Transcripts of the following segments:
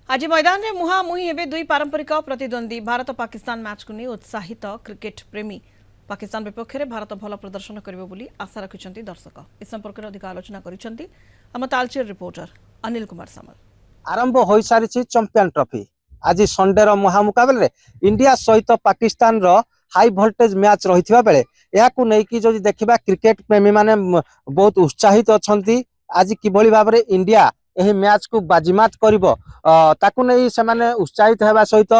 आज मैदान में मुहांमुही हेबे दुई पारंपरिक प्रतिद्वंदी भारत पाकिस्तान मैच को नहीं उत्साहित क्रिकेट प्रेमी पाकिस्तान विपक्ष में भारत भल प्रदर्शन करिबो आशा रखिछन्ति दर्शक। इस संपर्क में अधिक आलोचना करिछन्ति आम तालचेर रिपोर्टर अनिल कुमार सामल। आरंभ हो सारी चैंपियन ट्रॉफी आज संडे मुकाबले रे इंडिया सहित पाकिस्तान रो हाई वोल्टेज मैच रही बेले या नहीं देखा क्रिकेट प्रेमी माने बहुत उत्साहित अच्छा आज किभली भाव में इंडिया यही मैच को बाजीमात करिबो ताकू नहीं से माने उत्साहित होगा सहित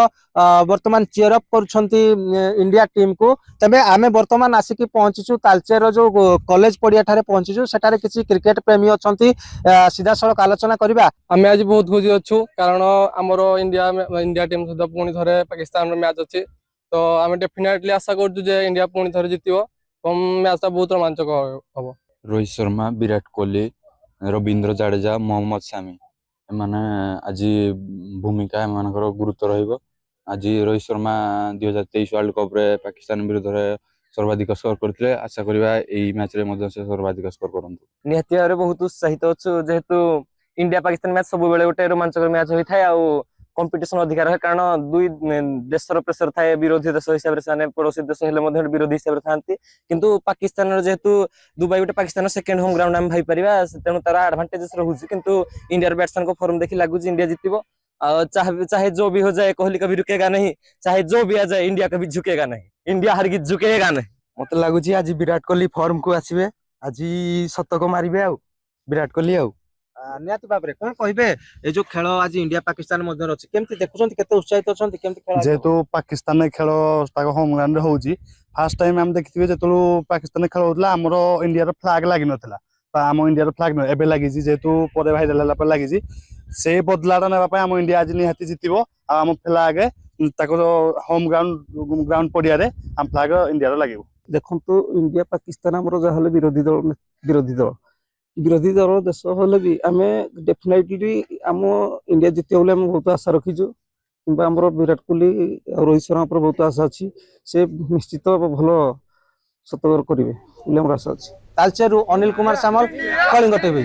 वर्तमान चीयर अप करुछंती इंडिया टीम को। तबे आमे वर्तमान आसिक पहुंचीचु तालचेर जो कॉलेज पड़िया ठारे पहुंचीचु सेठारे किसी क्रिकेट प्रेमी अछंती सीधा सड़क आलोचना करबा। आमे आज बहुत खुशी अच्छु कारण हमर इंडिया टीम सहित पुणी थरे पाकिस्तान मैच अच्छी तो आमे डेफिनेटली आशा करछु जे इंडिया पुणी थरे जितिबो मैच बहुत रोमांचक हबो। रोहित शर्मा, विराट कोहली, रवींद्र जाडेजा, मोहम्मद शामी एमाने आज भूमिका एमानकर गुरुत्व रहिबो। आज रोहित शर्मा 2023 वर्ल्ड कप रे पाकिस्तान विरुद्ध रे सर्वाधिक स्कोर करथिले आशा करिबा एई मैच रे मध्य से सर्वाधिक स्कोर करंतु। निहती भाव बहुत उत्साहित अच्छु जेहेतु इंडिया पाकिस्तान मैच सब बेले गोटे रोमांचक मैच होई थाए आ कंपटीशन अधिकार है कारण दुई देशर प्रेसर थाए विरोधी देश हिसाब से पड़ोसी देश हेले विरोधी हिसाब से थांती किंतु पाकिस्तान जेहेतु दुबई गोटे पाकिस्तान सेकेंड होम ग्राउंड आम भाई पारिबा तेणु तार एडवांटेजेस रहुछि किंतु इंडिया बैट्समैन को फॉर्म देखि लागु इंडिया जितिबो। चाहे जो भी हो जाए कोहली कभी रुकेगा नहीं, चाहे जो भी आ जाए इंडिया कभी झुकेगा नहीं, इंडिया हरगिज झुकेगा नहीं। मत लगुच आज विराट कोहली फॉर्म को आसबे आज शतक मारे आ विराट कोहली आ नियति भाव में कौन कहे ये जो खेल आज इंडिया पाकिस्तान मध्य अच्छी केमती देखुं केते उत्साहित अच्छा जेहेतु पाकिस्तान खेल होम ग्राउंड होउची फास्ट टाइम आम देखिथिबे जेतलु पाकिस्तान खेल होतला हमरो इंडिया रो फ्लैग लागि नथला आम इंडिया रो फ्लैग एबे लागि जेहेतु परे भाइराल हला पर लागि से बदलाटा नेबा पय आम इंडिया आज निहाती जितिबो आ आम फ्लैग ताको होम ग्राउंड पड़िया रे आम फ्लैग इंडिया रो लागिबो। देखंतु इंडिया पाकिस्तान हमरो जहाले विरोधी दल देश होले भी आमे डेफिनेटली आम इंडिया जितियो बोले हम बहुत आशा रखीजु किंबा हमर विराट कोहली और रोहित शर्मा पर बहुत आशा अछि से निश्चित भलो शतक करिवे बोले हमर आशा अछि। तालचेर अनिल कुमार सामल, कलिंग टीवी।